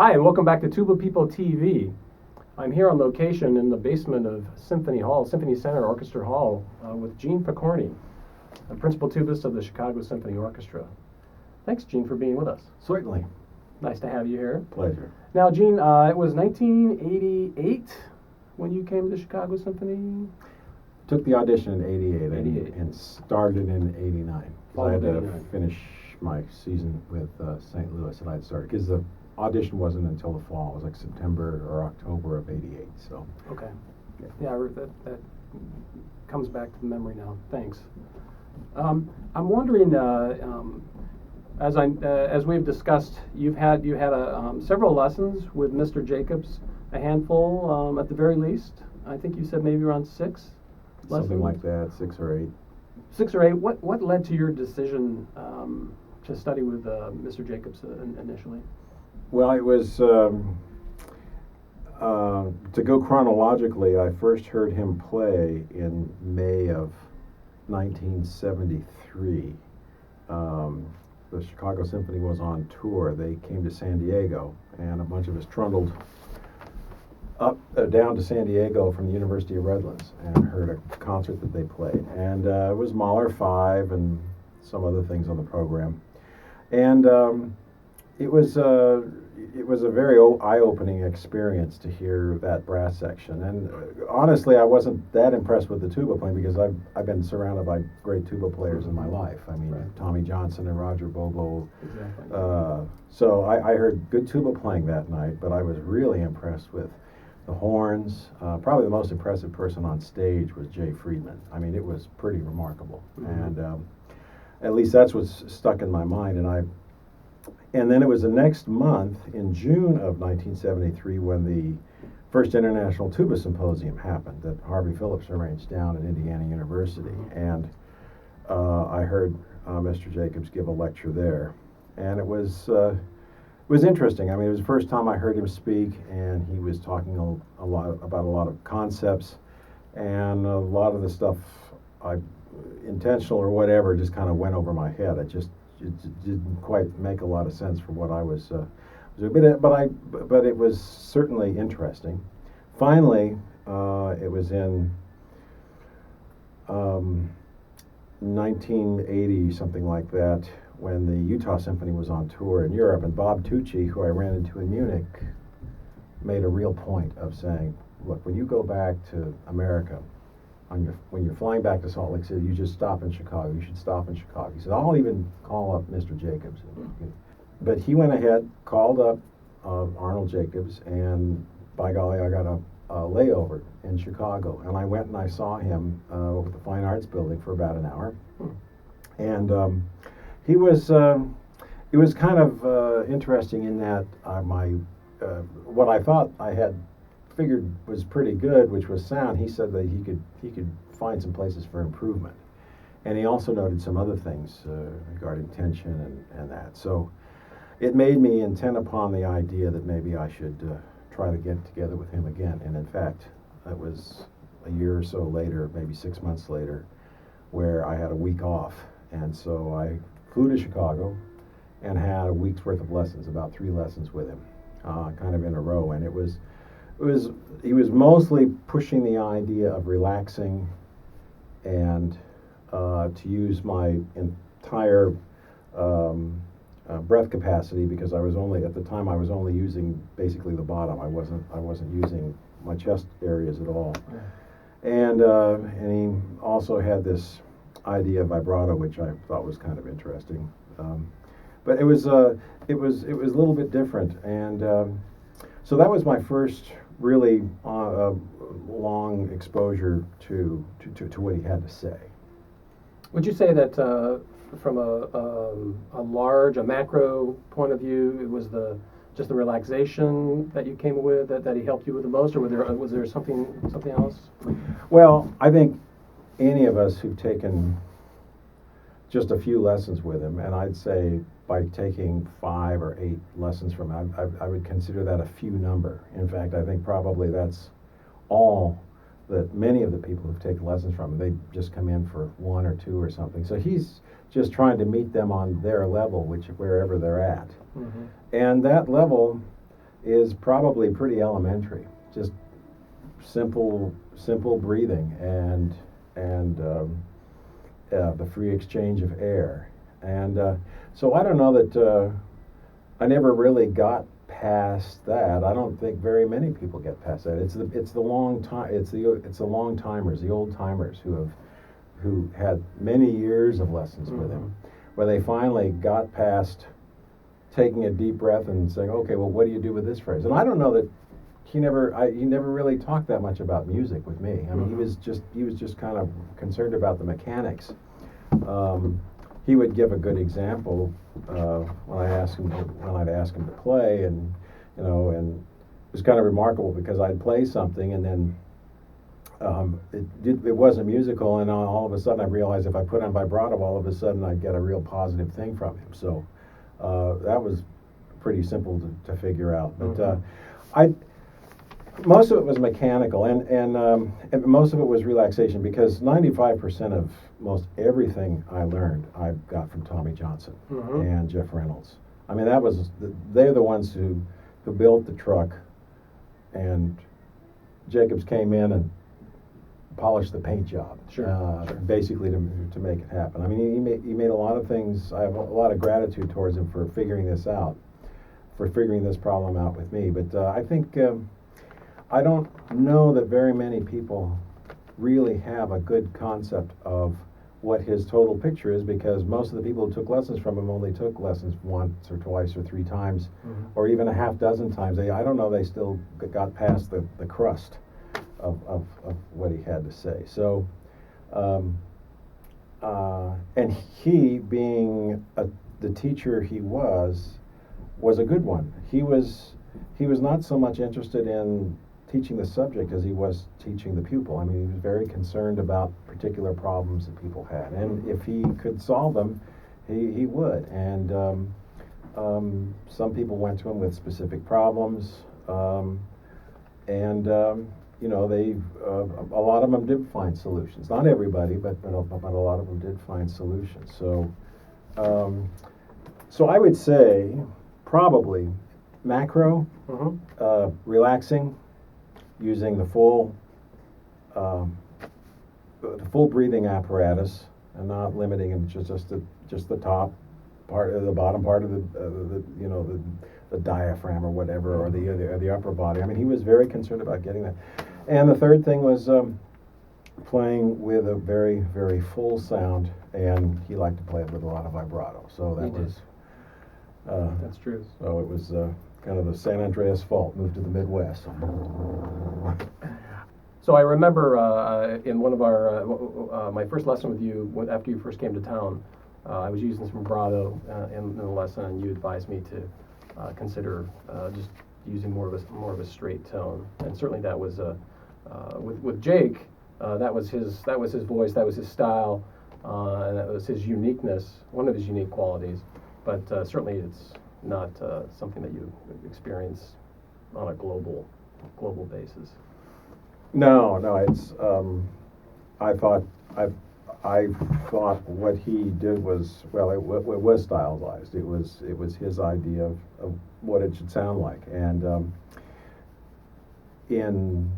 Hi, and welcome back to Tuba People TV. I'm here on location in the basement of Symphony Center Orchestra Hall, with Gene Pokorny, the principal tubist of the Chicago Symphony Orchestra. Thanks, Gene, for being with us. Certainly. Nice to have you here. Pleasure. Now, Gene, it was 1988 when you came to the Chicago Symphony? Took the audition in 88, 88. And started in 89. Fall I had of to 89. finish my season with St. Louis, and I'd started because the audition wasn't until the fall. It was like September or October of 88. So. Okay. Yeah, that comes back to the memory now. Thanks. I'm wondering, as we've discussed, you had several lessons with Mr. Jacobs, a handful at the very least. I think you said maybe around 6 lessons. Something like that, 6 or 8. 6 or 8. What led to your decision to study with Mr. Jacobs initially? Well, it was to go chronologically. I first heard him play in May of 1973. The Chicago Symphony was on tour. They came to San Diego, and a bunch of us trundled down to San Diego from the University of Redlands and heard a concert that they played. And it was Mahler 5 and some other things on the program. And it was a very eye-opening experience to hear that brass section. And honestly, I wasn't that impressed with the tuba playing because I've been surrounded by great tuba players in my life. I mean, Right. Tommy Johnson and Roger Bobo. Exactly. So I heard good tuba playing that night, but I was really impressed with the horns. Probably the most impressive person on stage was Jay Friedman. I mean, it was pretty remarkable. Mm-hmm. And at least that's what's stuck in my mind. And then it was the next month, in June of 1973, when the first International Tuba Symposium happened that Harvey Phillips arranged down at Indiana University. And I heard Mr. Jacobs give a lecture there. And it was interesting. I mean, it was the first time I heard him speak, and he was talking a lot about a lot of concepts, and a lot of the stuff, intentional or whatever, just kind of went over my head. It didn't quite make a lot of sense for what I was but it was certainly interesting. Finally, it was in 1980, something like that, when the Utah Symphony was on tour in Europe, and Bob Tucci, who I ran into in Munich, made a real point of saying, look, when you go back to America, when you're flying back to Salt Lake City, you just stop in Chicago. You should stop in Chicago. He said, I'll even call up Mr. Jacobs. But he went ahead, called up Arnold Jacobs, and by golly, I got a layover in Chicago. And I went and I saw him over at the Fine Arts Building for about an hour. And it was kind of interesting in that what I thought I had figured was pretty good, which was sound. He said that he could find some places for improvement, and he also noted some other things regarding tension and that. So it made me intent upon the idea that maybe I should try to get together with him again. And in fact, that was a year or so later, maybe 6 months later, where I had a week off, and so I flew to Chicago and had a week's worth of lessons, about 3 lessons with him, kind of in a row. And he was mostly pushing the idea of relaxing and to use my entire breath capacity, because at the time I was only using basically the bottom. I wasn't using my chest areas at all. Yeah. And he also had this idea of vibrato, which I thought was kind of interesting. But it was a little bit different, and so that was my first really long exposure to what he had to say. Would you say that from a macro point of view, it was just the relaxation that you came with that he helped you with the most, or was there something else? Well, I think any of us who've taken just a few lessons with him, and I'd say by taking 5 or 8 lessons from him, I would consider that a few number. In fact, I think probably that's all that many of the people who've taken lessons from him. They just come in for 1 or 2 or something. So he's just trying to meet them on their level, wherever they're at. Mm-hmm. And that level is probably pretty elementary. Just simple breathing and the free exchange of air. And so I don't know that I never really got past that. I don't think very many people get past that. It's the long time. It's the long timers, the old timers who had many years of lessons with him, where they finally got past taking a deep breath and saying, okay, well, what do you do with this phrase? And I don't know that he never really talked that much about music with me. I mean, he was just kind of concerned about the mechanics. He would give a good example when I'd ask him to play, and and it was kind of remarkable because I'd play something and then it wasn't musical, and all of a sudden I realized if I put on vibrato, all of a sudden I'd get a real positive thing from him. So that was pretty simple to figure out. But most of it was mechanical, and most of it was relaxation, because 95% of most everything I learned I got from Tommy Johnson and Jeff Reynolds. I mean, they're the ones who built the truck, and Jacobs came in and polished the paint job, basically to make it happen. I mean, he made a lot of things. I have a lot of gratitude towards him for figuring this problem out with me. But I think I don't know that very many people really have a good concept of what his total picture is, because most of the people who took lessons from him only took lessons once or twice or three times, or even a half dozen times. I don't know they still got past the crust of what he had to say. So, and he, being the teacher he was a good one. He was not so much interested in teaching the subject as he was teaching the pupil. I mean, he was very concerned about particular problems that people had, and if he could solve them, he would. And some people went to him with specific problems, and they a lot of them did find solutions. Not everybody, but a lot of them did find solutions. So, so I would say probably macro, relaxing, using the full breathing apparatus, and not limiting it to just the top part, the bottom part of the diaphragm or whatever, or the upper body. I mean, he was very concerned about getting that. And the third thing was playing with a very, very full sound, and he liked to play it with a lot of vibrato. So that's true. So it was kind of the San Andreas fault, moved to the Midwest. So I remember in one of our my first lesson with you, after you first came to town, I was using some vibrato in the lesson, and you advised me to consider just using more of a straight tone. And certainly that was with Jake. That was his voice, that was his style, and that was his uniqueness, one of his unique qualities. But certainly it's not something that you experience on a global basis. No, it's. I thought what he did was, well, it was stylized. It was his idea of what it should sound like, and in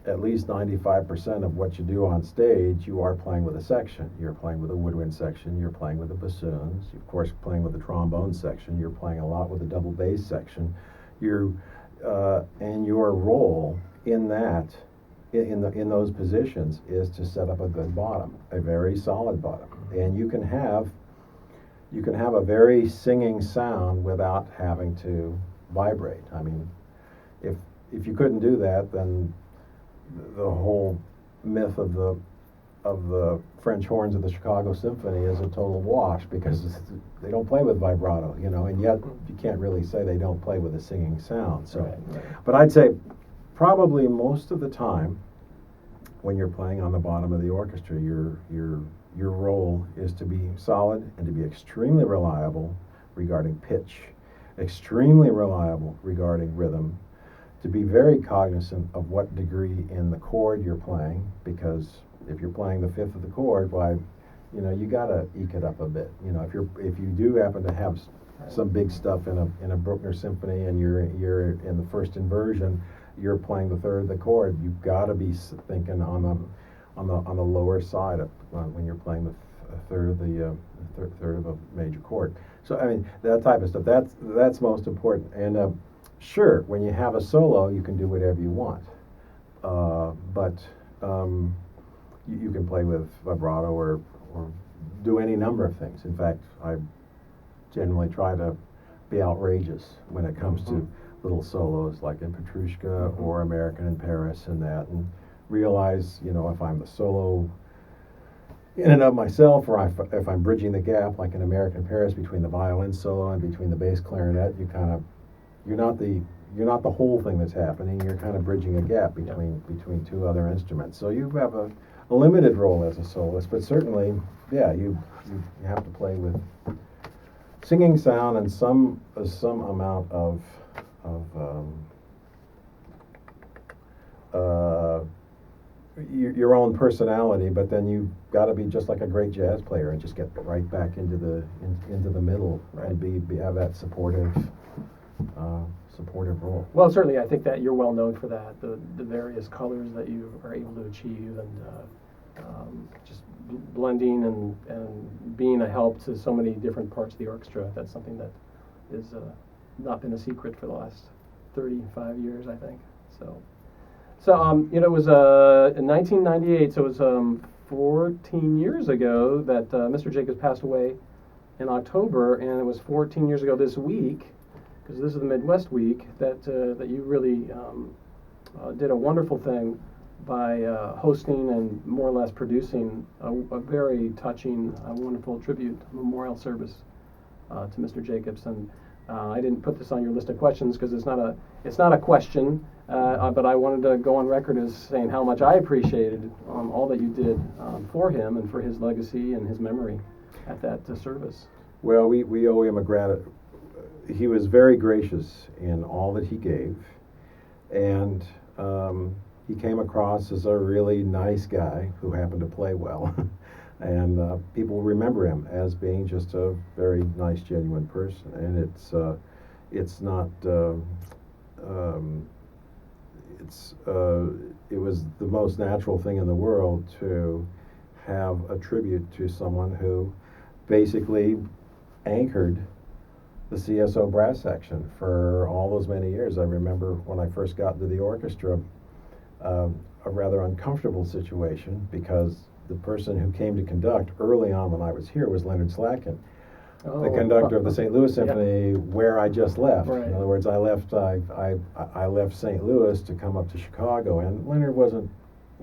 at least 95% of what you do on stage, you are playing with a section. You're playing with a woodwind section. You're playing with the bassoons. You're, of course, playing with the trombone section. You're playing a lot with the double bass section. And your role in that, in those positions, is to set up a good bottom, a very solid bottom. And you can have a very singing sound without having to vibrate. I mean, if you couldn't do that, then the whole myth of the French horns of the Chicago Symphony is a total wash, because they don't play with vibrato, and yet you can't really say they don't play with a singing sound. So, right. But I'd say probably most of the time when you're playing on the bottom of the orchestra, your role is to be solid and to be extremely reliable regarding pitch, extremely reliable regarding rhythm, to be very cognizant of what degree in the chord you're playing, because if you're playing the fifth of the chord, why, you know, you gotta eke it up a bit. You know, if you do happen to have some big stuff in a Bruckner symphony, and you're in the first inversion, you're playing the third of the chord. You've got to be thinking on the lower side of, when you're playing the third of the third of a major chord. So I mean, that type of stuff. That's most important. And sure, when you have a solo, you can do whatever you want, but you can play with vibrato or do any number of things. In fact, I generally try to be outrageous when it comes to little solos like in Petrushka or American in Paris and that, and realize, you know, if I'm the solo in and of myself, or if I'm bridging the gap like in American in Paris between the violin solo and between the bass clarinet, you're not the whole thing that's happening. You're kind of bridging a gap between two other instruments. So you have a limited role as a soloist, but certainly, yeah, you have to play with singing sound and some amount of your own personality, but then you've got to be just like a great jazz player and just get right back into the middle and have that supportive role. Well, certainly, I think that you're well known for that, the various colors that you are able to achieve, and just blending and being a help to so many different parts of the orchestra. That's something that is not been a secret for the last 35 years, I think. So you know, it was in 1998, so it was 14 years ago that Mr. Jacobs passed away in October, and it was 14 years ago this week, because this is the Midwest Week, that you really did a wonderful thing by hosting and more or less producing a very touching, wonderful tribute memorial service to Mr. Jacobs. And I didn't put this on your list of questions because it's not a question, but I wanted to go on record as saying how much I appreciated all that you did for him and for his legacy and his memory at that service. Well, we owe him a gratitude. He was very gracious in all that he gave, and he came across as a really nice guy who happened to play well. And people remember him as being just a very nice, genuine person. And it was the most natural thing in the world to have a tribute to someone who basically anchored the CSO brass section for all those many years. I remember when I first got into the orchestra, a rather uncomfortable situation, because the person who came to conduct early on when I was here was Leonard Slatkin, the conductor of the St. Louis Symphony, where I just left. Right. In other words, I left St. Louis to come up to Chicago, and Leonard wasn't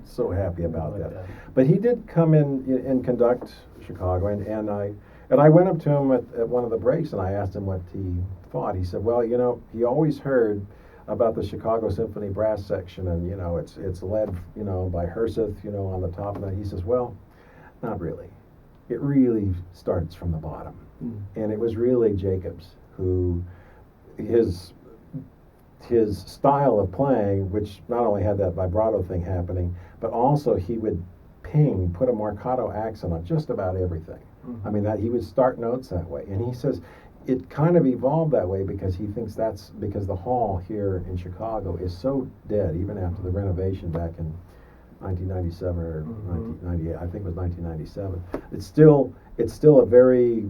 so happy about that. But he did come in and conduct Chicago, and I went up to him at one of the breaks, and I asked him what he thought. He said, well, you know, he always heard about the Chicago Symphony brass section, and you know, it's led, you know, by Herseth, you know, on the top of that. He says, well, not really. It really starts from the bottom. And it was really Jacobs who, his style of playing, which not only had that vibrato thing happening, but also he would put a marcato accent on just about everything. I mean, that he would start notes that way. And he says it kind of evolved that way because he thinks that's because the hall here in Chicago is so dead, even after the renovation back in 1997 or 1998. I think it was 1997. It's still a very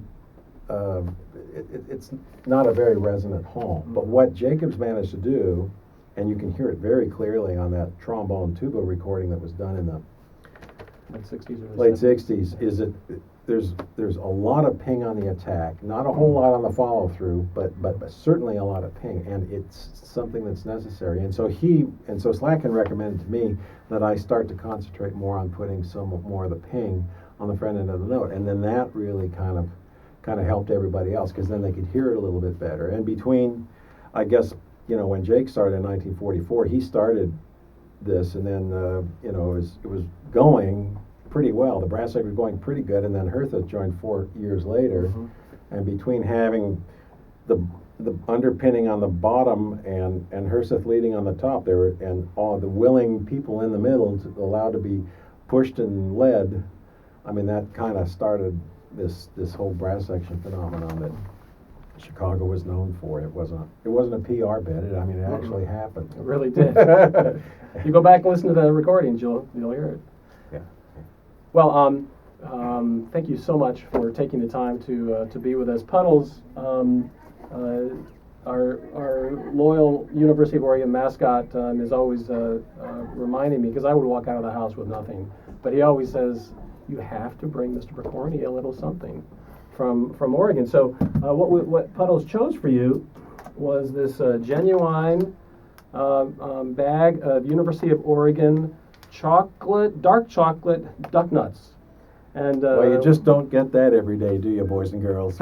it's not a very resonant hall. But what Jacobs managed to do, and you can hear it very clearly on that trombone tuba recording that was done in the late 60s, is that there's a lot of ping on the attack, not a whole lot on the follow through, but certainly a lot of ping, and it's something that's necessary. And so Slatkin recommended to me that I start to concentrate more on putting some more of the ping on the front end of the note, and then that really kind of helped everybody else, because then they could hear it a little bit better. And between, I guess, you know, when Jake started in 1944, he started this, and then you know, it was going pretty well. The brass section was going pretty good, and then Herseth joined 4 years later. And between having the underpinning on the bottom and Herseth leading on the top, and all the willing people in the middle allowed to be pushed and led, I mean, that kind of started this whole brass section phenomenon that Chicago was known for. It wasn't a PR bit. It actually happened. It really did. You go back and listen to the recordings, you'll hear it. Yeah. Well, thank you so much for taking the time to be with us. Puddles, our loyal University of Oregon mascot, is always reminding me, because I would walk out of the house with nothing, but he always says, you have to bring Mr. Pokorny a little something from Oregon. So what Puddles chose for you was this genuine bag of University of Oregon dark chocolate duck nuts. And Well, you just don't get that every day, do you, boys and girls?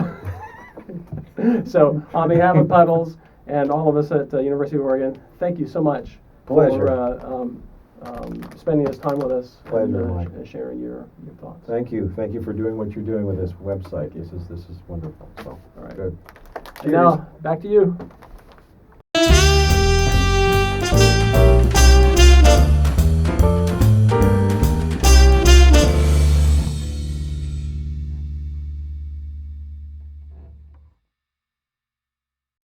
So, on behalf of Puddles and all of us at University of Oregon, thank you so much Pleasure. for spending this time with us. Pleasure, and Mike. sharing your thoughts. Thank you for doing what you're doing with this website. This is wonderful. So, All right. good. And now, back to you.